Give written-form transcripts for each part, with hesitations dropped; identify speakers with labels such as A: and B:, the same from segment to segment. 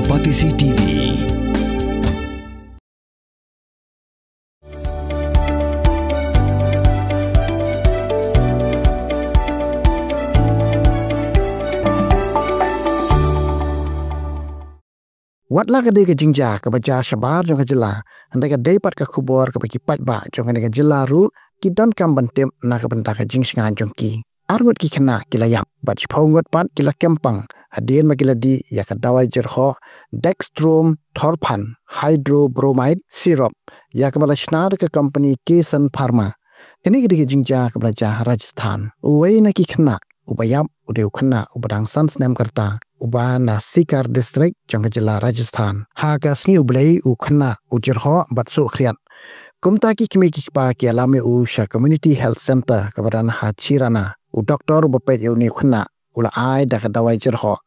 A: Kompetisi TV. Watlah kedai ke jingja ke baca syabar jong ke jela. Hendak ke dapat ke kubur ke bagi pat ba jong ke jela ru ki don kam bentim na ke bentak ke jing singan jong ki. Argut ki kena kilayap bat sipaungut pat kila kempang. Hadien magila di ya ke dawai jerho dextrom thorpan hydrobromide syrup ya ke bala shnar ke company Kesan Pharma. Kini kedai ke jingja ke belajar Rajasthan. Uwei na ki kena ubayap udeu kena ubadang sans nem kerta. Uba na Sikar district jong jela Rajasthan. Haga sni ublei u khna u jerho bat su khriat. Kumta ki kimi ki pa ki alame u sha community health center kabaran ha chirana. U doktor bopet yu ni khna ula ai da ka dawai jerho.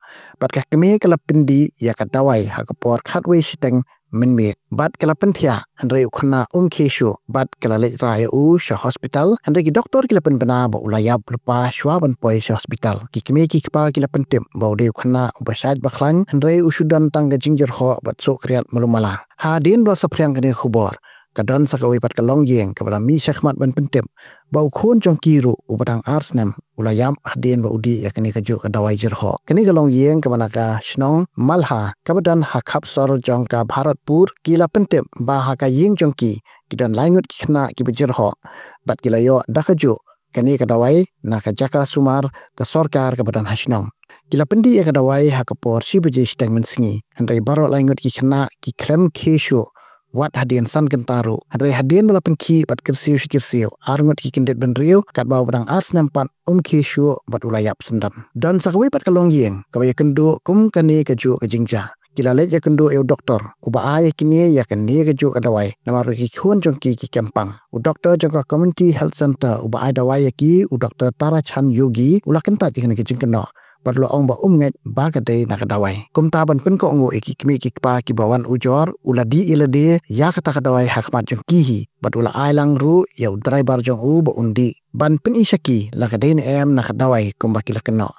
A: Bat ka kimi kala pindi ya ka dawai ha ka por khatwe shiteng min me bat kala penthia andre u khna keshu bat kala le rai u sha hospital andre ki doktor kila pen bana ba ulayap lupa shwa ban poi sha hospital ki kimi ki pa kila pentem ba de khna u basaj bakhlan andre u sudan tang ga jingjer ho bat so kriat mulumala ha din bla sapriang kene khubor kadon sakawi pat kalong yeng kabala mi shakhmat ban pentem ba khon jong kiru u batang arsnam ulayam hadin ba udi yakni ka jo ka dawai jerho kini kalong yeng kabana ka shnong malha kabadan ha khap sor jong ka bharatpur kila pentem ba ha ka yeng jong ki kidan laingut khna ki bejerho bat kila yo dakajo kini ka dawai na ka jaka sumar ka sarkar kabadan hashnong kila pendi ya ka dawai ha ka por si beje steng mensingi handai baro laingut ki khna ki klem kesho wat hadien san kentaru hadai hadien melapen ki bat kirsiu arngot ki kindet ben riu kat bawa badang ars nampan keshu bat ulayap sendam dan sakwe pat kalong yeng kabaya kendo kum kane kaju ke jingja kila le ya kendo eu doktor uba ay kini ya kene kaju kadawai namaru ki khon jong ki kempang u doktor jong community health center uba ay dawai ki u doktor Tarachan Yogi ula kenta ki kene ke jingkeno perlu ong ba nget ba kadai nak dawai kum taban kun ko ngo iki kimi ki pa ki bawan ujor ula di ilade ya kata kadawai hakmat jong kihi bat ula ailang ru ya driver jong u ba undi ban pen isaki la kadai ne em nak dawai kum ba kila keno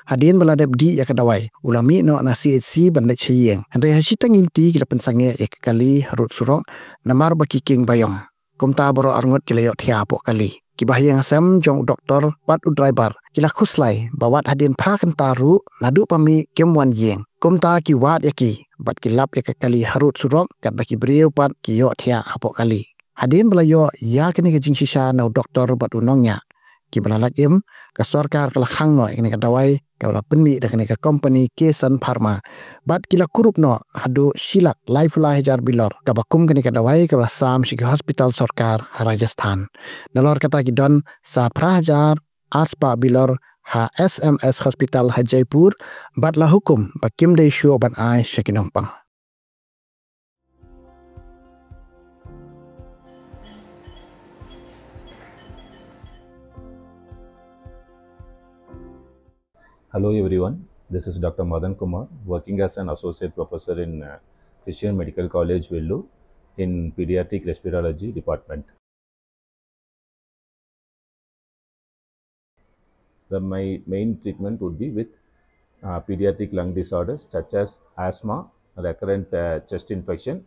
A: hadin baladep di ya kadawai ula mi no na CHC ban le chiyeng andre hasitang inti kila pensange ek kali rut surok namar ba kiking bayong kum ta boro arngot kila yo thia po kali kibahyang sam jong doktor pat u driver kila khuslai bawat hadin pha kan taru nadu pami kemwan yeng kumta ki wat yaki bat kilap ya kali harut surok kat baki breu pat ki yo thia hapo kali hadin belayo ya kini ke jingsisa na doktor bat unongnya ki balalak im ka sarkar kala khang no ini ka dawai kala penmi da kini ka company Kesan Pharma bat kila kurup no hadu silak life hajar bilor ka bakum kini ka dawai ka sam shi hospital sarkar Rajasthan dalor kata ki don sa prahajar aspa bilor ha SMS hospital ha Jaipur bat la hukum bakim de show ban ai shakinompang.
B: Hello everyone, this is Dr. Madan Kumar, working as an associate professor in Christian Medical College, Vellore, in Pediatric Respirology Department. My main treatment would be with pediatric lung disorders such as asthma, recurrent chest infection,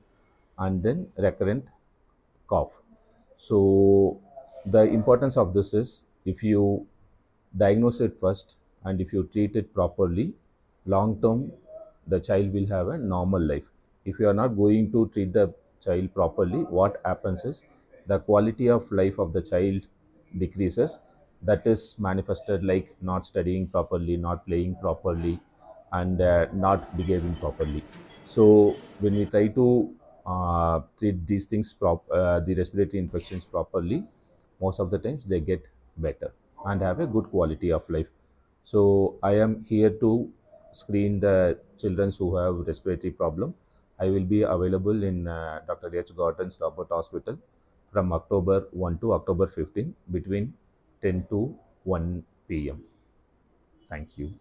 B: and then recurrent cough. So the importance of this is if you diagnose it first, and if you treat it properly, long term the child will have a normal life. If you are not going to treat the child properly, what happens is the quality of life of the child decreases. That is manifested like not studying properly, not playing properly, and not behaving properly. So when we try to treat these things the respiratory infections properly, most of the times they get better and have a good quality of life. So I am here to screen the children who have respiratory problem. I will be available in Dr. H. Gordon's Robert Hospital from October 1 to October 15 between 10 to 1 p.m. Thank you.